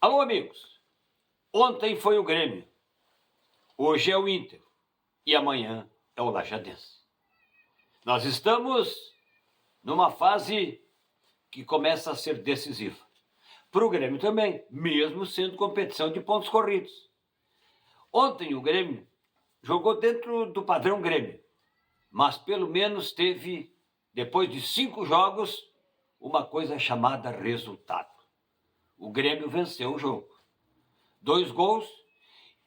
Alô, amigos. Ontem foi o Grêmio, hoje é o Inter e amanhã é o Lajadense. Nós estamos numa fase que começa a ser decisiva. Para o Grêmio também, mesmo sendo competição de pontos corridos. Ontem o Grêmio jogou dentro do padrão Grêmio, mas pelo menos teve, depois de 5 jogos, uma coisa chamada resultado. O Grêmio venceu o jogo. 2 gols,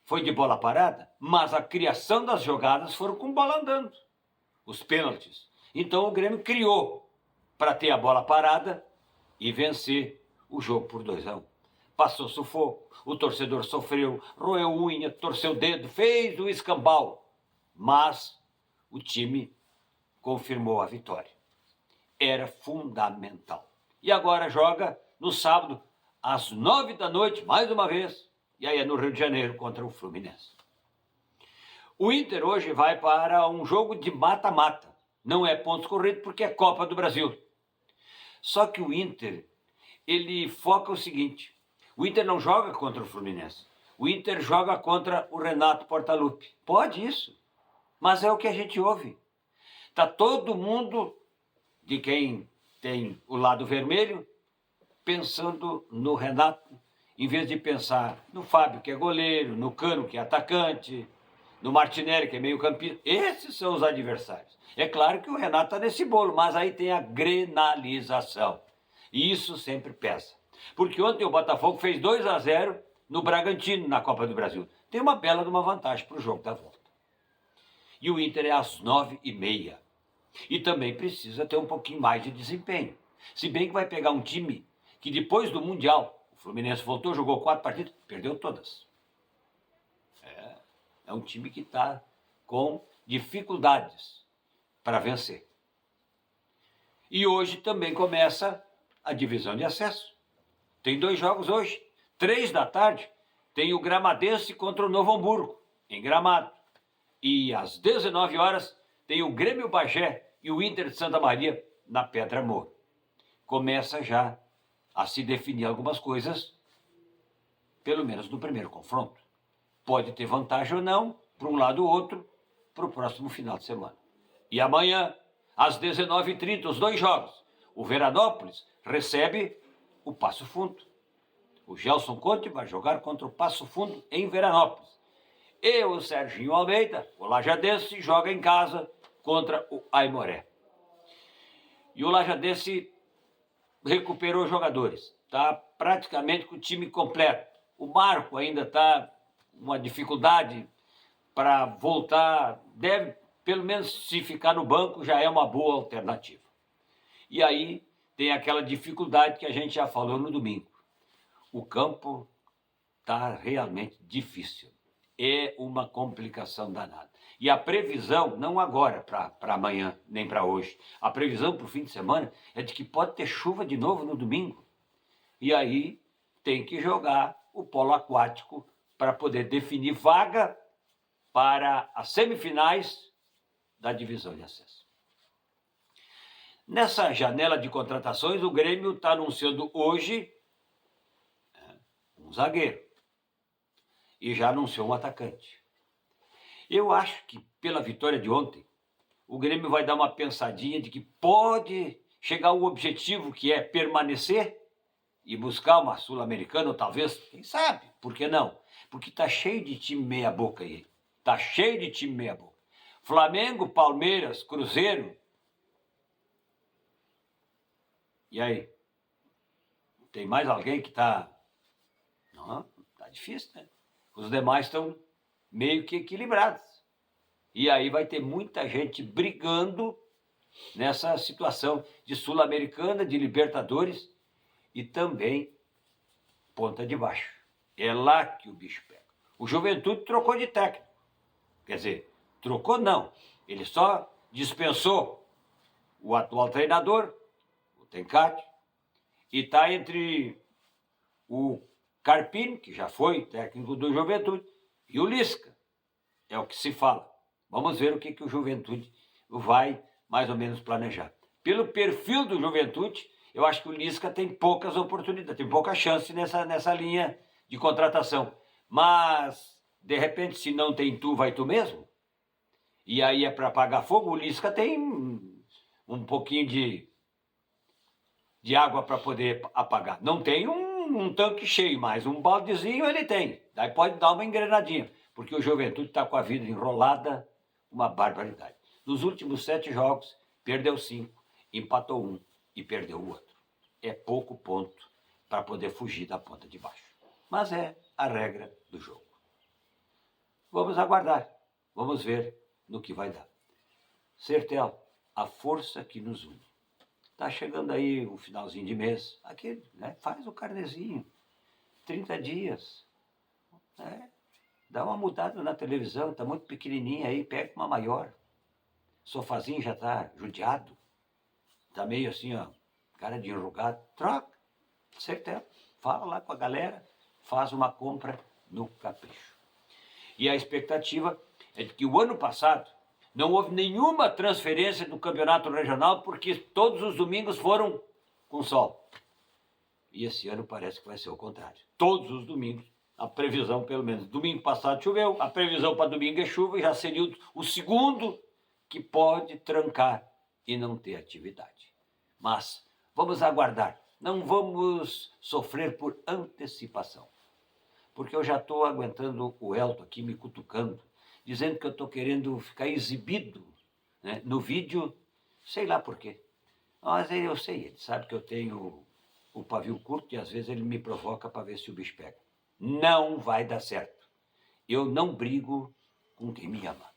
foi de bola parada, mas a criação das jogadas foram com bola andando. Os pênaltis. Então o Grêmio criou para ter a bola parada e vencer o jogo por 2-1. Passou sufoco, o torcedor sofreu, roeu unha, torceu o dedo, fez o escambau. Mas o time confirmou a vitória. Era fundamental. E agora joga no sábado, às 9 da noite, mais uma vez. E aí é no Rio de Janeiro contra o Fluminense. O Inter hoje vai para um jogo de mata-mata. Não é pontos corridos porque é Copa do Brasil. Só que o Inter, ele foca o seguinte. O Inter não joga contra o Fluminense. O Inter joga contra o Renato Portaluppi. Pode isso. Mas é o que a gente ouve. Está todo mundo, de quem tem o lado vermelho, pensando no Renato, em vez de pensar no Fábio, que é goleiro, no Cano, que é atacante, no Martinelli, que é meio-campista. Esses são os adversários. É claro que o Renato está nesse bolo, mas aí tem a grenalização. E isso sempre pesa. Porque ontem o Botafogo fez 2-0 no Bragantino, na Copa do Brasil. Tem uma bela de uma vantagem para o jogo da volta. E o Inter é às 9h30. E também precisa ter um pouquinho mais de desempenho. Se bem que vai pegar um time que depois do Mundial, o Fluminense voltou, jogou 4 partidas, perdeu todas. É um time que está com dificuldades para vencer. E hoje também começa a divisão de acesso. Tem 2 jogos hoje. 3 da tarde tem o Gramadense contra o Novo Hamburgo, em Gramado. E às 19 horas tem o Grêmio Bagé e o Inter de Santa Maria na Pedra Moura. Começa já a se definir algumas coisas, pelo menos no primeiro confronto. Pode ter vantagem ou não, para um lado ou outro, para o próximo final de semana. E amanhã, às 19h30, os 2 jogos. O Veranópolis recebe o Passo Fundo. O Gelson Conte vai jogar contra o Passo Fundo em Veranópolis. E o Serginho Almeida, o Lajadense, joga em casa contra o Aimoré. E o Lajadense recuperou jogadores. Está praticamente com o time completo. O Marco ainda está uma dificuldade para voltar. Deve, pelo menos se ficar no banco, já é uma boa alternativa. E aí tem aquela dificuldade que a gente já falou no domingo. O campo está realmente difícil. É uma complicação danada. E a previsão, não agora para amanhã, nem para hoje, a previsão para o fim de semana é de que pode ter chuva de novo no domingo. E aí tem que jogar o polo aquático para poder definir vaga para as semifinais da divisão de acesso. Nessa janela de contratações, o Grêmio está anunciando hoje um zagueiro e já anunciou um atacante. Eu acho que pela vitória de ontem, o Grêmio vai dar uma pensadinha de que pode chegar ao objetivo que é permanecer e buscar uma Sul-Americana, ou talvez, quem sabe, por que não? Porque está cheio de time meia-boca aí. Está cheio de time meia-boca. Flamengo, Palmeiras, Cruzeiro. E aí? Tem mais alguém que está... Não, está difícil, né? Os demais estão meio que equilibrados. E aí vai ter muita gente brigando nessa situação de Sul-Americana, de Libertadores e também ponta de baixo. É lá que o bicho pega. O Juventude trocou de técnico. Quer dizer, trocou não. Ele só dispensou o atual treinador, o Tencati, e está entre o Carpini, que já foi técnico do Juventude, e o Lisca. É o que se fala. Vamos ver o que o Juventude vai mais ou menos planejar. Pelo perfil do Juventude, eu acho que o Lisca tem poucas oportunidades, tem pouca chance nessa linha de contratação. Mas, de repente, se não tem tu, vai tu mesmo. E aí é para apagar fogo, o Lisca tem um pouquinho de água para poder apagar. Não tem um tanque cheio, mas um baldezinho ele tem. Daí pode dar uma engrenadinha, porque o Juventude está com a vida enrolada, uma barbaridade. Nos últimos 7 jogos, perdeu 5, empatou 1 e perdeu o outro. É pouco ponto para poder fugir da ponta de baixo. Mas é a regra do jogo. Vamos aguardar, vamos ver no que vai dar. Sertel, a força que nos une. Está chegando aí o finalzinho de mês, aqui, né, faz o carnezinho, 30 dias, né, dá uma mudada na televisão, está muito pequenininha aí, pega uma maior. Sofazinho já está judiado, está meio assim, ó, cara de enrugado, troca, Sertel, fala lá com a galera, faz uma compra no capricho. E a expectativa é de que o ano passado não houve nenhuma transferência do campeonato regional porque todos os domingos foram com sol. E esse ano parece que vai ser o contrário. Todos os domingos, a previsão pelo menos. Domingo passado choveu, a previsão para domingo é chuva e já seria o segundo que pode trancar e não ter atividade. Mas vamos aguardar, não vamos sofrer por antecipação. Porque eu já estou aguentando o Elton aqui me cutucando, dizendo que eu estou querendo ficar exibido, né, no vídeo, sei lá por quê. Mas eu sei, ele sabe que eu tenho o pavio curto e às vezes ele me provoca para ver se o bicho pega. Não vai dar certo. Eu não brigo com quem me ama.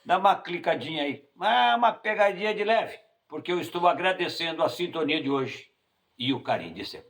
Dá uma clicadinha aí, uma pegadinha de leve, porque eu estou agradecendo a sintonia de hoje e o carinho de sempre.